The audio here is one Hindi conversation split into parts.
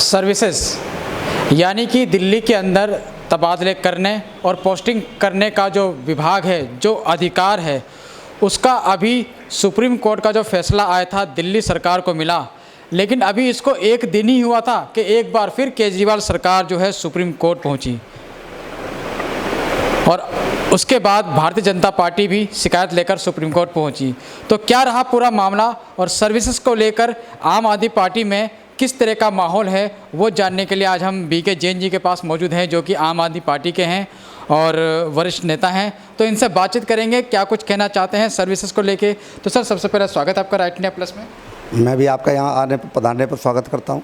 सर्विसेज यानी कि दिल्ली के अंदर तबादले करने और पोस्टिंग करने का जो विभाग है, जो अधिकार है, उसका अभी सुप्रीम कोर्ट का जो फैसला आया था दिल्ली सरकार को मिला। लेकिन अभी इसको एक दिन ही हुआ था कि एक बार फिर केजरीवाल सरकार जो है सुप्रीम कोर्ट पहुंची और उसके बाद भारतीय जनता पार्टी भी शिकायत लेकर सुप्रीम कोर्ट पहुंची। तो क्या रहा पूरा मामला और सर्विसेज को लेकर आम आदमी पार्टी में किस तरह का माहौल है, वो जानने के लिए आज हम बीके जैन जी के पास मौजूद हैं, जो कि आम आदमी पार्टी के हैं और वरिष्ठ नेता हैं। तो इनसे बातचीत करेंगे, क्या कुछ कहना चाहते हैं सर्विसेज को लेके। तो सर, सबसे पहले स्वागत है आपका राइट इंडिया प्लस में। मैं भी आपका यहाँ आने पर पधारने पर स्वागत करता हूँ।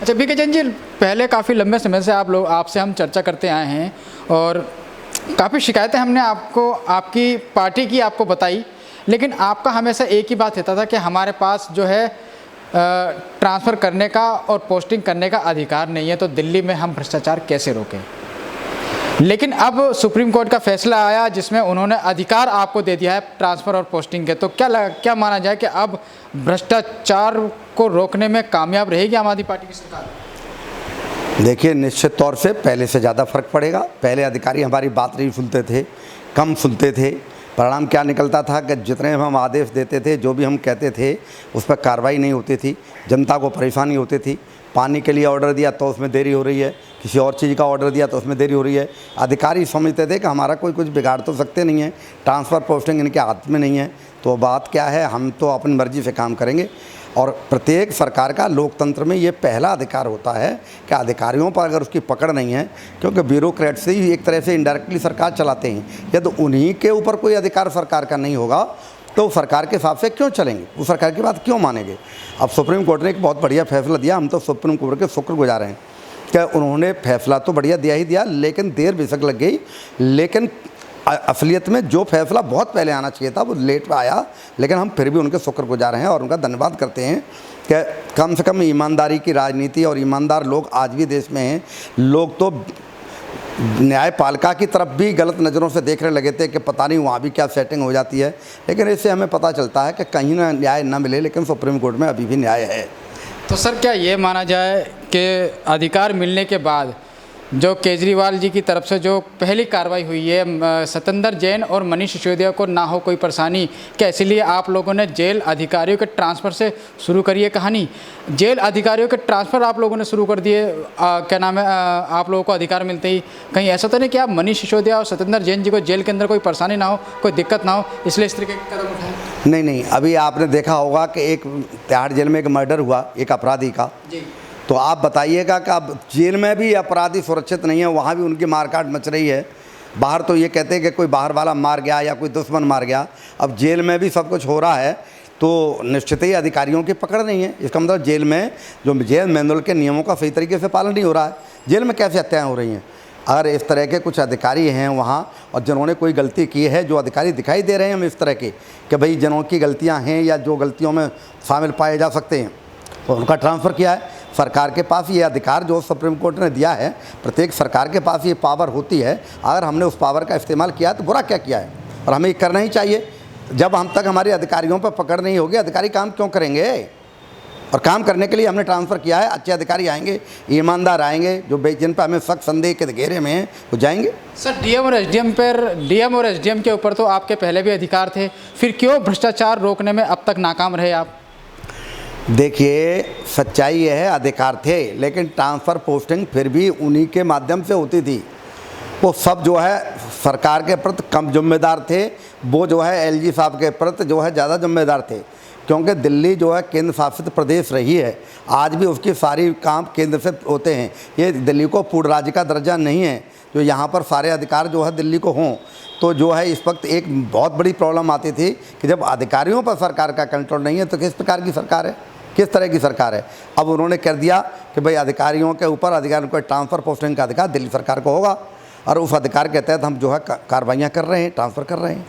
अच्छा बीके जैन जी, पहले काफ़ी लंबे समय से आपसे हम चर्चा करते आए हैं और काफ़ी शिकायतें हमने आपको, आपकी पार्टी की आपको बताई, लेकिन आपका हमेशा एक ही बात रहता था कि हमारे पास जो है ट्रांसफ़र करने का और पोस्टिंग करने का अधिकार नहीं है, तो दिल्ली में हम भ्रष्टाचार कैसे रोकें। लेकिन अब सुप्रीम कोर्ट का फैसला आया जिसमें उन्होंने अधिकार आपको दे दिया है ट्रांसफ़र और पोस्टिंग के। तो क्या माना जाए कि अब भ्रष्टाचार को रोकने में कामयाब रहेगी आम आदमी पार्टी की सरकार? देखिए, निश्चित तौर से पहले से ज़्यादा फर्क पड़ेगा। पहले अधिकारी हमारी बात नहीं सुनते थे, कम सुनते थे। परिणाम क्या निकलता था कि जितने हम आदेश देते थे, जो भी हम कहते थे, उस पर कार्रवाई नहीं होती थी, जनता को परेशानी होती थी। पानी के लिए ऑर्डर दिया तो उसमें देरी हो रही है, किसी और चीज़ का ऑर्डर दिया तो उसमें देरी हो रही है। अधिकारी समझते थे कि हमारा कोई कुछ बिगाड़ तो सकते नहीं है, ट्रांसफ़र पोस्टिंग इनके हाथ में नहीं है, तो बात क्या है, हम तो अपनी मर्ज़ी से काम करेंगे। और प्रत्येक सरकार का लोकतंत्र में ये पहला अधिकार होता है कि अधिकारियों पर अगर उसकी पकड़ नहीं है, क्योंकि ब्यूरोक्रेट से ही एक तरह से इनडायरेक्टली सरकार चलाते हैं, यदि उन्हीं के ऊपर कोई अधिकार सरकार का नहीं होगा तो सरकार के हिसाब से क्यों चलेंगे, वो सरकार की बात क्यों मानेंगे। अब सुप्रीम कोर्ट ने एक बहुत बढ़िया फैसला दिया, हम तो सुप्रीम कोर्ट के शुक्रगुजार हैं कि उन्होंने फैसला तो बढ़िया दिया ही दिया, लेकिन देर बेशक लग गई। लेकिन असलियत में जो फैसला बहुत पहले आना चाहिए था वो लेट आया, लेकिन हम फिर भी उनके शुक्रगुजार हैं और उनका धन्यवाद करते हैं कि कम से कम ईमानदारी की राजनीति और ईमानदार लोग आज भी देश में हैं। लोग तो न्यायपालिका की तरफ भी गलत नज़रों से देखने लगे थे कि पता नहीं वहाँ भी क्या सेटिंग हो जाती है, लेकिन इससे हमें पता चलता है कि कहीं ना न्याय न मिले, लेकिन सुप्रीम कोर्ट में अभी भी न्याय है। तो सर, क्या ये माना जाए कि अधिकार मिलने के बाद जो केजरीवाल जी की तरफ से जो पहली कार्रवाई हुई है, सत्येंद्र जैन और मनीष सिसोदिया को ना हो कोई परेशानी, क्या इसीलिए आप लोगों ने जेल अधिकारियों के ट्रांसफ़र से शुरू करी है कहानी? जेल अधिकारियों के ट्रांसफ़र आप लोगों ने शुरू कर दिए, क्या नाम है, आप लोगों को अधिकार मिलते ही कहीं ऐसा तो नहीं कि आप मनीष सिसोदिया और सत्येंद्र जैन जी को जेल के अंदर कोई परेशानी ना हो, कोई दिक्कत ना हो, इसलिए इस तरीके के कदम उठाए? नहीं, अभी आपने देखा होगा कि एक तिहाड़ जेल में एक मर्डर हुआ एक अपराधी का जी। तो आप बताइएगा कि अब जेल में भी अपराधी सुरक्षित नहीं है, वहाँ भी उनकी मारकाट मच रही है। बाहर तो ये कहते हैं कि कोई बाहर वाला मार गया या कोई दुश्मन मार गया, अब जेल में भी सब कुछ हो रहा है, तो निश्चित ही अधिकारियों की पकड़ नहीं है। इसका मतलब जेल में जो जेल मैनुअल के नियमों का सही तरीके से पालन नहीं हो रहा है। जेल में कैसे हत्याएँ हो रही हैं? अगर इस तरह के कुछ अधिकारी हैं वहाँ और जिन्होंने कोई गलती की है, जो अधिकारी दिखाई दे रहे हैं हमें इस तरह के कि भाई जिन्हों की गलतियाँ हैं या जो गलतियों में शामिल पाए जा सकते हैं, तो उनका ट्रांसफ़र किया है। सरकार के पास ये अधिकार जो सुप्रीम कोर्ट ने दिया है, प्रत्येक सरकार के पास ये पावर होती है। अगर हमने उस पावर का इस्तेमाल किया तो बुरा क्या किया है, और हमें ये करना ही चाहिए। जब हम तक हमारे अधिकारियों पर पकड़ नहीं होगी, अधिकारी काम क्यों करेंगे? और काम करने के लिए हमने ट्रांसफ़र किया है। अच्छे अधिकारी आएंगे, ईमानदार आएंगे, जो जिन पर हमें शक संदेह के घेरे में हैं वो जाएंगे। सर, डीएम और एसडीएम के ऊपर तो आपके पहले भी अधिकार थे, फिर क्यों भ्रष्टाचार रोकने में अब तक नाकाम रहे आप? देखिए, सच्चाई यह है, अधिकार थे, लेकिन ट्रांसफ़र पोस्टिंग फिर भी उन्हीं के माध्यम से होती थी। वो सब जो है सरकार के प्रति कम जिम्मेदार थे, वो जो है एलजी साहब के प्रति जो है ज़्यादा जिम्मेदार थे, क्योंकि दिल्ली जो है केंद्र शासित प्रदेश रही है, आज भी उसकी सारी काम केंद्र से होते हैं। ये दिल्ली को पूर्ण राज्य का दर्जा नहीं है जो यहाँ पर सारे अधिकार जो है दिल्ली को हों। तो जो है इस वक्त एक बहुत बड़ी प्रॉब्लम आती थी कि जब अधिकारियों पर सरकार का कंट्रोल नहीं है तो किस प्रकार की सरकार है, किस तरह की सरकार है। अब उन्होंने कर दिया कि भाई अधिकारियों के ऊपर, अधिकारियों को ट्रांसफ़र पोस्टिंग का अधिकार दिल्ली सरकार को होगा, और उस अधिकार के तहत हम जो है कार्रवाइयाँ कर रहे हैं, ट्रांसफ़र कर रहे हैं।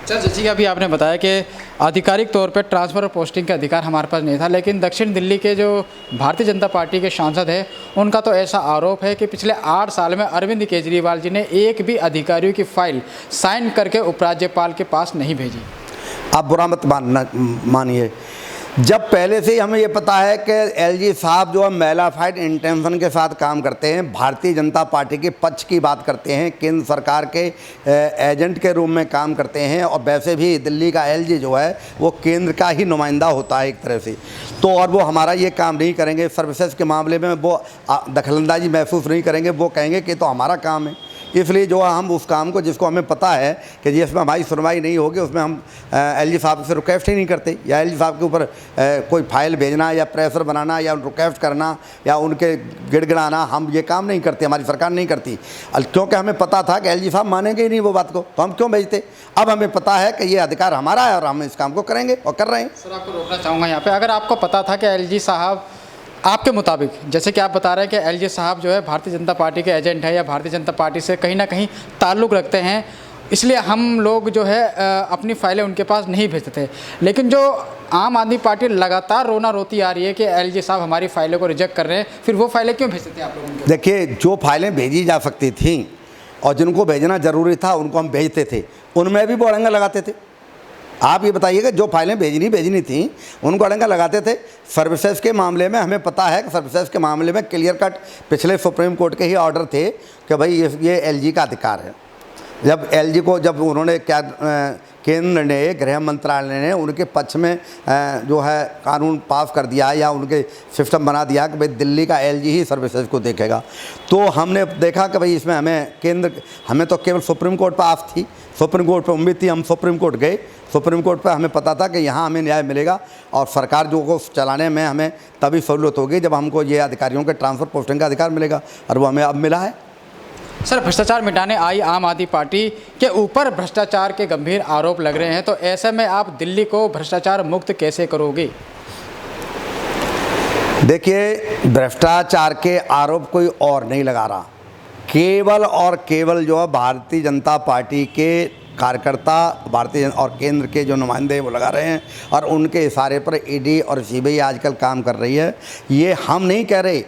सर, जैसे कि अभी आपने बताया कि आधिकारिक तौर पर ट्रांसफ़र और पोस्टिंग का अधिकार हमारे पास नहीं था, लेकिन दक्षिण दिल्ली के जो भारतीय जनता पार्टी के सांसद हैं, उनका तो ऐसा आरोप है कि पिछले 8 साल में अरविंद केजरीवाल जी ने एक भी अधिकारियों की फाइल साइन करके उपराज्यपाल के पास नहीं भेजी। आप बुरा मत मानिए, जब पहले से ही हमें ये पता है कि एलजी साहब जो है मेलाफाइड इंटेंशन के साथ काम करते हैं, भारतीय जनता पार्टी के पक्ष की बात करते हैं, केंद्र सरकार के एजेंट के रूप में काम करते हैं, और वैसे भी दिल्ली का एलजी जो है वो केंद्र का ही नुमाइंदा होता है एक तरह से। तो और वो हमारा ये काम नहीं करेंगे, सर्विसेज के मामले में वो दखलंदाजी महसूस नहीं करेंगे, वो कहेंगे कि तो हमारा काम है। इसलिए जो हम उस काम को जिसको हमें पता है कि जिसमें हमारी सुनवाई नहीं होगी उसमें हम एलजी साहब से रिक्वेस्ट ही नहीं करते, या एलजी साहब के ऊपर कोई फाइल भेजना या प्रेशर बनाना या रिक्वेस्ट करना या उनके गिड़गिड़ाना, हम ये काम नहीं करते, हमारी सरकार नहीं करती, क्योंकि हमें पता था कि एलजी साहब मानेंगे ही नहीं वो बात को, तो हम क्यों भेजते। अब हमें पता है कि ये अधिकार हमारा है और हम इस काम को करेंगे और कर रहे हैं। सर आपको रोकना चाहूँगा यहाँ पे, अगर आपको पता था कि एलजी साहब आपके मुताबिक, जैसे कि आप बता रहे हैं कि एलजी साहब जो है भारतीय जनता पार्टी के एजेंट है या भारतीय जनता पार्टी से कहीं ना कहीं ताल्लुक़ रखते हैं, इसलिए हम लोग जो है अपनी फाइलें उनके पास नहीं भेजते थे, लेकिन जो आम आदमी पार्टी लगातार रोना रोती आ रही है कि एलजी साहब हमारी फाइलों को रिजेक्ट कर रहे हैं, फिर वो फाइलें क्यों भेजते थे आप लोगों? देखिए, जो फाइलें भेजी जा सकती थी और जिनको भेजना ज़रूरी था उनको हम भेजते थे, उनमें भी वो अड़ंगा लगाते थे। आप ये बताइएगा, जो फाइलें भेजनी थी उनको अड़ंगा लगाते थे। सर्विसेज के मामले में हमें पता है कि सर्विसेज के मामले में क्लियर कट पिछले सुप्रीम कोर्ट के ही ऑर्डर थे कि भाई ये एलजी का अधिकार है। जब एलजी को जब उन्होंने केंद्र ने, गृह मंत्रालय ने उनके पक्ष में जो है कानून पास कर दिया या उनके सिस्टम बना दिया कि भाई दिल्ली का एलजी ही सर्विसेज को देखेगा, तो हमने देखा कि भाई इसमें हमें तो केवल सुप्रीम कोर्ट पर आस थी, सुप्रीम कोर्ट पर उम्मीद थी, हम सुप्रीम कोर्ट गए, सुप्रीम कोर्ट पर हमें पता था कि यहाँ हमें न्याय मिलेगा और सरकार जो को चलाने में हमें तभी सहूलत होगी जब हमको ये अधिकारियों के ट्रांसफ़र पोस्टिंग का अधिकार मिलेगा, और वो हमें अब मिला है। सर, भ्रष्टाचार मिटाने आई आम आदमी पार्टी के ऊपर भ्रष्टाचार के गंभीर आरोप लग रहे हैं, तो ऐसे में आप दिल्ली को भ्रष्टाचार मुक्त कैसे करोगे? देखिए, भ्रष्टाचार के आरोप कोई और नहीं लगा रहा, केवल और केवल जो है भारतीय जनता पार्टी के कार्यकर्ता, भारतीय और केंद्र के जो नुमाइंदे वो लगा रहे हैं, और उनके इशारे पर ईडी और सीबीआई आजकल काम कर रही है। ये हम नहीं कह रहे,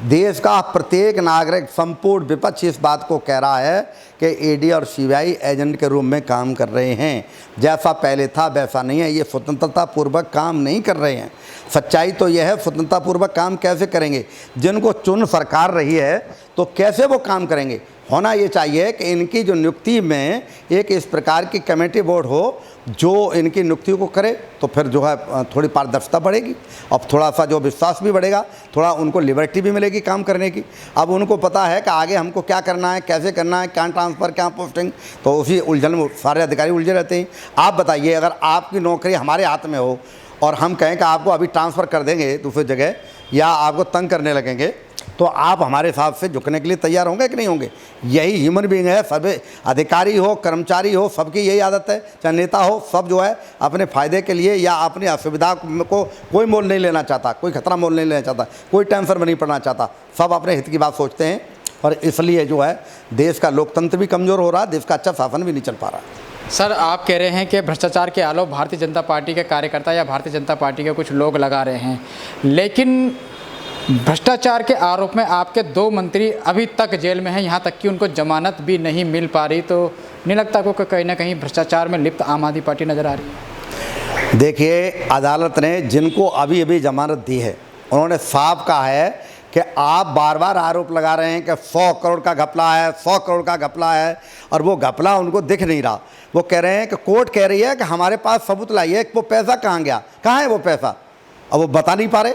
देश का प्रत्येक नागरिक, संपूर्ण विपक्ष इस बात को कह रहा है कि ईडी और सीबीआई एजेंट के रूप में काम कर रहे हैं। जैसा पहले था वैसा नहीं है, ये स्वतंत्रता पूर्वक काम नहीं कर रहे हैं। सच्चाई तो यह है, स्वतंत्रता पूर्वक काम कैसे करेंगे? जिनको चुन सरकार रही है तो कैसे वो काम करेंगे? होना ये चाहिए कि इनकी जो नियुक्ति में एक इस प्रकार की कमेटी बोर्ड हो जो इनकी नियुक्ति को करे, तो फिर जो है थोड़ी पारदर्शिता बढ़ेगी और थोड़ा सा जो विश्वास भी बढ़ेगा, थोड़ा उनको लिबर्टी भी मिलेगी काम करने की। अब उनको पता है कि आगे हमको क्या करना है, कैसे करना है, क्या ट्रांसफ़र, क्या पोस्टिंग, तो उसी उलझन में सारे अधिकारी उलझे रहते हैं। आप बताइए, अगर आपकी नौकरी हमारे हाथ में हो और हम कहें कि आपको अभी ट्रांसफ़र कर देंगे दूसरी जगह या आपको तंग करने लगेंगे, तो आप हमारे हिसाब से झुकने के लिए तैयार होंगे कि नहीं होंगे? यही ह्यूमन बीइंग है, सब अधिकारी हो, कर्मचारी हो, सबकी यही आदत है, चाहे नेता हो, सब जो है अपने फ़ायदे के लिए या अपनी असुविधा को कोई मोल नहीं लेना चाहता, कोई खतरा मोल नहीं लेना चाहता, कोई टेंशन में नहीं पड़ना चाहता, सब अपने हित की बात सोचते हैं, और इसलिए जो है देश का लोकतंत्र भी कमज़ोर हो रहा है, देश का अच्छा शासन भी नहीं चल पा रहा। सर, आप कह रहे हैं कि भ्रष्टाचार के आरोप भारतीय जनता पार्टी के कार्यकर्ता या भारतीय जनता पार्टी के कुछ लोग लगा रहे हैं, लेकिन भ्रष्टाचार के आरोप में आपके 2 मंत्री अभी तक जेल में हैं, यहाँ तक कि उनको जमानत भी नहीं मिल पा रही, तो नहीं लगता आपको कहीं ना कहीं भ्रष्टाचार में लिप्त आम आदमी पार्टी नज़र आ रही है? देखिए, अदालत ने जिनको अभी अभी जमानत दी है उन्होंने साफ कहा है कि आप बार बार आरोप लगा रहे हैं कि 100 करोड़ का घपला है, 100 करोड़ का घपला है, और वो घपला उनको दिख नहीं रहा। वो कह रहे हैं कि कोर्ट कह रही है कि हमारे पास सबूत लाइए, वो पैसा कहाँ गया, कहाँ है वो पैसा, अब वो बता नहीं पा रहे।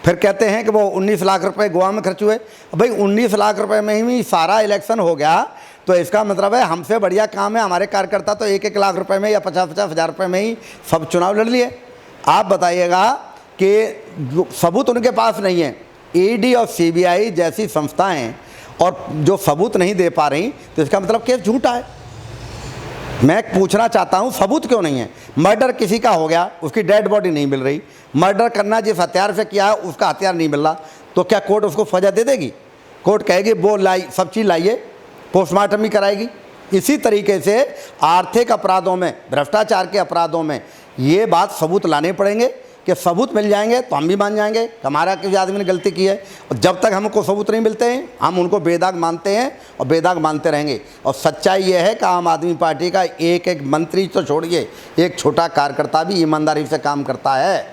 फिर कहते हैं कि वो 19 लाख रुपए गोवा में खर्च हुए। भाई 19 लाख रुपए में ही सारा इलेक्शन हो गया, तो इसका मतलब है हमसे बढ़िया काम है, हमारे कार्यकर्ता तो 1-1 लाख रुपए में या 50-50 हज़ार रुपये में ही सब चुनाव लड़ लिए। आप बताइएगा कि सबूत उनके पास नहीं है। ईडी और सीबीआई जैसी संस्थाएं और जो सबूत नहीं दे पा रही, तो इसका मतलब केस झूठा है। मैं पूछना चाहता हूं, सबूत क्यों नहीं है? मर्डर किसी का हो गया, उसकी डेड बॉडी नहीं मिल रही, मर्डर करना जिस हथियार से किया है उसका हथियार नहीं मिल रहा, तो क्या कोर्ट उसको सजा दे देगी? कोर्ट कहेगी वो लाई, सब चीज़ लाइए, पोस्टमार्टम भी कराएगी। इसी तरीके से आर्थिक अपराधों में, भ्रष्टाचार के अपराधों में ये बात सबूत लाने पड़ेंगे कि सबूत मिल जाएंगे तो हम भी मान जाएंगे हमारा किसी आदमी ने गलती की है। और जब तक हमको सबूत नहीं मिलते हैं हम उनको बेदाग मानते हैं और बेदाग मानते रहेंगे। और सच्चाई ये है कि आम आदमी पार्टी का एक एक मंत्री तो छोड़िए, एक छोटा कार्यकर्ता भी ईमानदारी से काम करता है।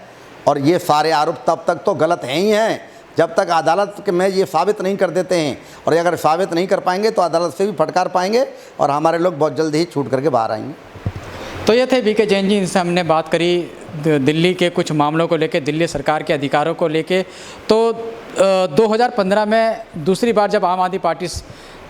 और ये सारे आरोप तब तक तो गलत हैं ही हैं जब तक अदालत में ये साबित नहीं कर देते हैं, और अगर साबित नहीं कर पाएंगे तो अदालत से भी फटकार पाएंगे और हमारे लोग बहुत जल्द ही छूट करके बाहर आएंगे। तो ये थे बीके जैन जी, इनसे हमने बात करी दिल्ली के कुछ मामलों को लेके, दिल्ली सरकार के अधिकारों को लेके। तो 2015 में दूसरी बार जब आम आदमी पार्टी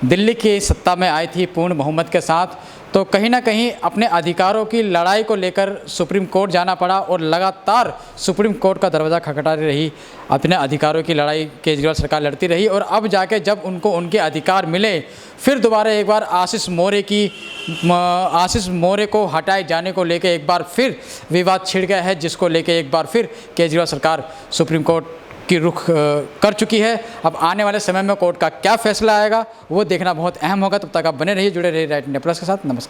दिल्ली की सत्ता में आई थी पूर्ण बहुमत के साथ, तो कहीं ना कहीं अपने अधिकारों की लड़ाई को लेकर सुप्रीम कोर्ट जाना पड़ा और लगातार सुप्रीम कोर्ट का दरवाज़ा खटखटाती रही। अपने अधिकारों की लड़ाई केजरीवाल सरकार लड़ती रही और अब जाके जब उनको उनके अधिकार मिले, फिर दोबारा एक बार आशीष मौर्य को हटाए जाने को लेकर एक बार फिर विवाद छिड़ गया है, जिसको लेके एक बार फिर केजरीवाल सरकार सुप्रीम कोर्ट की रुख कर चुकी है। अब आने वाले समय में कोर्ट का क्या फैसला आएगा वो देखना बहुत अहम होगा। तब तक आप बने रहिए, जुड़े रहिए राइट इंडिया प्लस के साथ। नमस्कार।